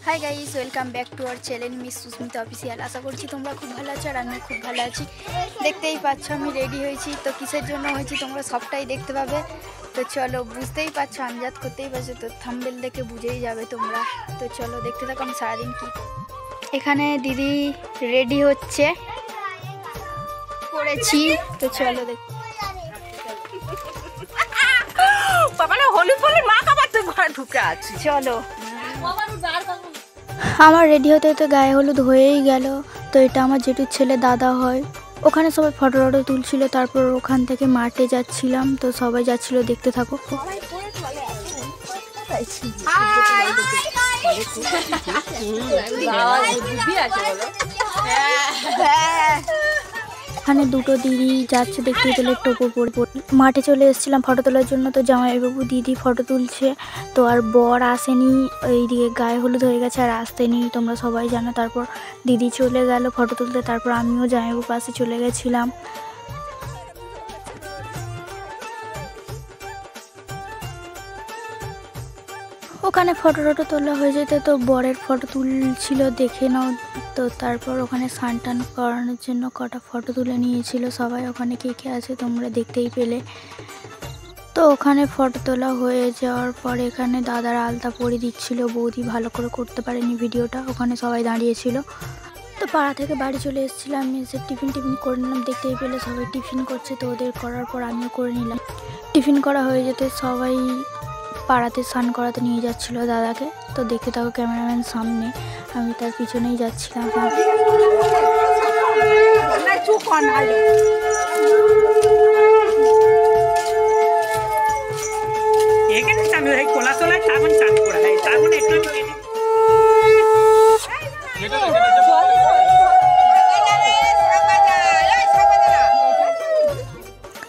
High guys, welcome back to our channel Miss Susmita official. আশা করছি তোমরা খুব ভালো আছো আর আমিও খুব ভালো আছি। দেখতেই পাচ্ছ আমি রেডি হয়েছি, তো কিসের জন্য হয়েছি তোমরা সবটাই দেখতে পাবে। তো চলো, বুঝতেই পারছো, আন্দাজ করতেই পারছো, তো থাম্বনেল দেখে বুঝেই যাবে তোমরা। তো চলো দেখতে থাকো আমি সারাদিন কি। এখানে দিদি রেডি হচ্ছে করেছি, তো চলো দেখ। চলো, আমার রেডি হতে হতে গায়ে হলুদ হয়েই গেল। তো এটা আমার জেঠুর ছেলে দাদা হয়। ওখানে সবাই ফটো টটো তুলছিল, তারপর ওখান থেকে মাঠে যাচ্ছিলাম, তো সবাই যাচ্ছিল, দেখতে থাকো। এখানে দুটো দিদি যাচ্ছে দেখতে পেলে, টোপো পরে মাঠে চলে এসেছিলাম ফটো তোলার জন্য। তো জামাইবাবু দিদি ফটো তুলছে, তো আর বর আসেনি, এইদিকে গায়ে হলুদ হয়ে গেছে আর আসতেনি, তোমরা সবাই জানো। তারপর দিদি চলে গেল ফটো তুলতে, তারপর আমিও জামাইবাবু পাশে চলে গেছিলাম। ওখানে ফটো টটো তোলা হয়ে যেত, তো বরের ফটো তুলছিল, দেখে নাও। তো তারপর ওখানে স্নান টান করানোর জন্য কটা ফটো তুলে নিয়েছিল সবাই। ওখানে কে কে আছে তোমরা দেখতেই পেলে। তো ওখানে ফটো তোলা হয়ে যাওয়ার পরে এখানে দাদারা আলতা পরিয়ে দিচ্ছিল। বৌদি ভালো করে করতে পারেনি ভিডিওটা, ওখানে সবাই দাঁড়িয়েছিল। তো পাড়া থেকে বাড়ি চলে এসেছিলাম, এসে টিফিন করে নিলাম। দেখতেই পেলে সবাই টিফিন করছে, তো ওদের করার পর আমিও করে নিলাম। টিফিন করা হয়ে যেতে সবাই পাড়াতে স্নান করাতে নিয়ে যাচ্ছিল দাদাকে। তো দেখতে থাকো, ক্যামেরাম্যান সামনে, আমি তার পিছনেই যাচ্ছিলাম।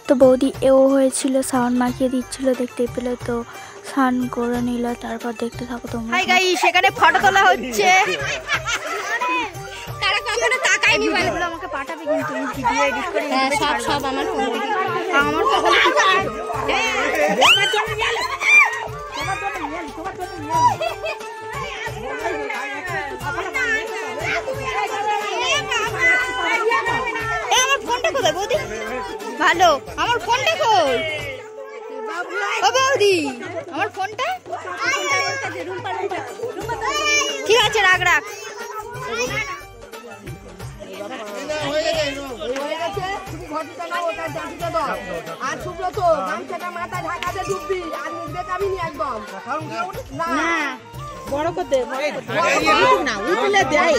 তো বৌদি এও হয়েছিল, সাউন্ড মাখিয়ে দিচ্ছিল, দেখতে পেলে। তো স্নান করে নিল, তারপর দেখতে থাকো তোমরা। হাই গাইস, সেখানে ফটো তোলা হচ্ছে। কারা কখনো তাকায়নি বলে আমাকে পাঠাবে, কিন্তু আমি ভিডিও এডিট করে সব আমার ফোন থেকে। আমার তো হলো তোমার জন্য নিয়ে এলো, তোমার জন্য নিয়ে এলো, তোমার জন্য নিয়ে এলো। এই আমার ফোনটা কোথায় বৌদি? ভালো, আমার ফোনটা কই? ও বৌদি, আমার ফোনটা ঠিক আছে, রাখ রাখ। বড় করতে না উঠলে দেয়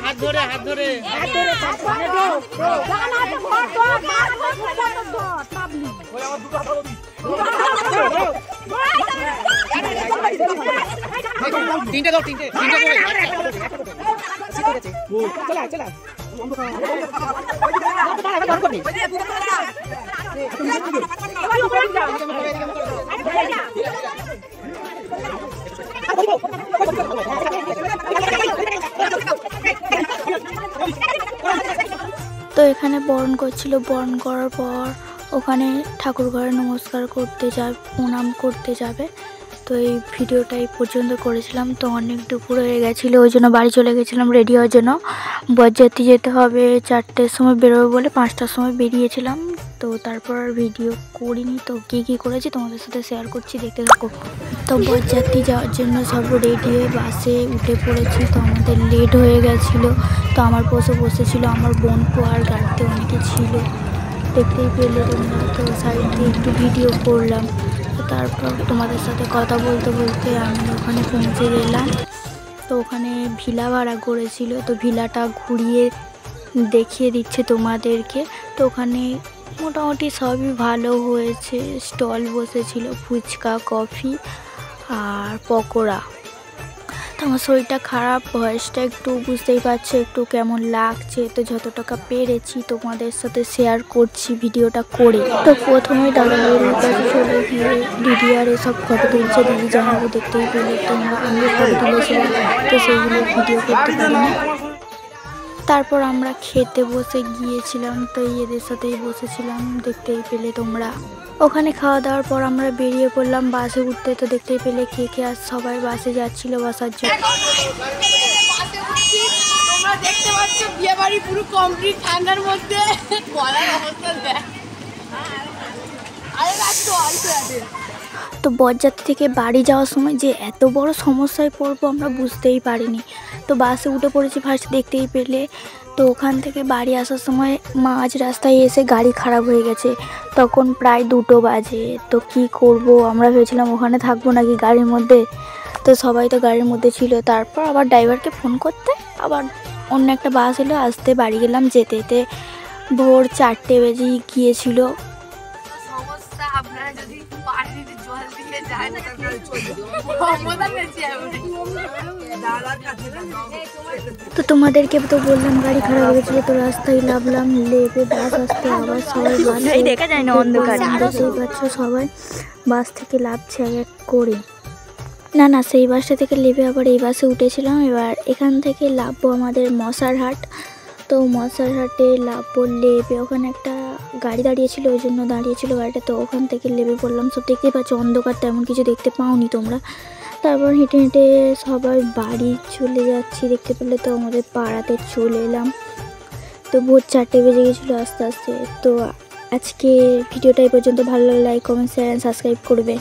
হাত ধরে হাত ধরে তিনটে দাও, তিনটে চলা চলা। তো এখানে বরণ করছিল, বরণ করার পর ওখানে ঠাকুর ঘরে নমস্কার করতে যাবে, প্রণাম করতে যাবে। তো এই ভিডিওটা এই পর্যন্ত করেছিলাম। তো অনেক দুপুর হয়ে গেছিলো, ওই জন্য বাড়ি চলে গেছিলাম রেডি হওয়ার জন্য। বরযাত্রী যেতে হবে 4টের সময় বেরোবে বলে 5টার সময় বেরিয়েছিলাম। তো তারপর আর ভিডিও করিনি। তো কী করেছি তোমাদের সাথে শেয়ার করছি, দেখতে থাকো। তো বরযাত্রী যাওয়ার জন্য সব রেডি হয়ে বাসে উঠে পড়েছি। তো আমাদের লেট হয়ে গেছিলো, তো আমার বসেছিল, আমার বোনপো আর গাড়িতে অনেকে ছিল, দেখতেই পেলে তোমরা। তো সাইড দিয়ে একটু ভিডিও করলাম। তারপর তোমাদের সাথে কথা বলতে বলতে আমি ওখানে পৌঁছে গেলাম। তো ওখানে ভিলা ভাড়া করেছিল, তো ভিলাটা ঘুরিয়ে দেখিয়ে দিচ্ছে তোমাদেরকে। তো ওখানে মোটামুটি সবই ভালো হয়েছে, স্টল বসেছিল, ফুচকা, কফি আর পকোড়া। তো আমার শরীরটা খারাপ, ভয়েসটা একটু বুঝতেই পারছো একটু কেমন লাগছে। তো যতটা পেরেছি তোমাদের সাথে শেয়ার করছি ভিডিওটা করে। তো প্রথমে দাদাবাড়ির কাছে চলে গিয়ে দিদি আর এসব ফটো তুলছে, দিদি জানাবো দেখতেই পেলে তোমরা। আমি ফটো তুলেছিলাম, তো সেইগুলো ভিডিও করতে পারিনি। তারপর আমরা খেতে বসে গিয়েছিলাম, তো এদের সাথেই বসেছিলাম, দেখতেই পেলে তোমরা। ওখানে খাওয়া দাওয়ার পর আমরা বেরিয়ে পড়লাম বাসে উঠতে। তো দেখতেই পেলে কে কে আর সবাই বাসে যাচ্ছিল বসার জন্য। দেখতে পাচ্ছ বিয়ে বাড়ি পুরো কমপ্লিট, ঠান্ডার মধ্যে বলার অবস্থা দেখ। তো বরযাত্রী থেকে বাড়ি যাওয়ার সময় যে এত বড় সমস্যায় পড়বো আমরা বুঝতেই পারিনি। তো বাসে উঠে পড়েছি ফার্স্ট, দেখতেই পেলে। তো ওখান থেকে বাড়ি আসার সময় মাঝ রাস্তায় এসে গাড়ি খারাপ হয়ে গেছে, তখন প্রায় 2টো বাজে। তো কি করব, আমরা ভেবেছিলাম ওখানে থাকবো নাকি গাড়ির মধ্যে। তো সবাই তো গাড়ির মধ্যে ছিল। তারপর আবার ড্রাইভারকে ফোন করতে আবার অন্য একটা বাস এলো, আসতে বাড়ি গেলাম। যেতে যেতে ভোর 4টে বেজে গিয়েছিল। আপনারা যদি পানিতে জল দিয়ে যায় না তো তোমাদেরকে তো বললাম গাড়ি খারাপ হয়ে গেছিলো। তো রাস্তায় নামলাম, লেবে বাস আসতে আবার সবাই বাসে দেখা যায় না অন্ধকার, দেখতেই পাচ্ছ সবাই বাস থেকে লাফছে এক এক করে। না সেই বাসটা থেকে লেবে আবার এই বাসে উঠেছিলাম। এবার এখান থেকে লাভবো আমাদের মশারহাট। তো মশারহাটে লাভবো, লেবে ওখানে একটা গাড়ি দাঁড়িয়েছিল, ওই জন্য দাঁড়িয়েছিল গাড়িটা। তো ওখান থেকে লেবে পড়লাম। সব দেখতেই পাচ্ছ অন্ধকার, তেমন কিছু দেখতে পাওনি তোমরা। তারপর হেঁটে হেঁটে সবাই বাড়ি চলে যাচ্ছি, দেখতে পেলে। তো আমাদের পাড়াতে চলে এলাম। তো ভোর 4টে বেজে গেছিলো আস্তে আস্তে। তো আজকে ভিডিওটা এই পর্যন্ত। ভালো লাগলে like, comment, share and subscribe করবে।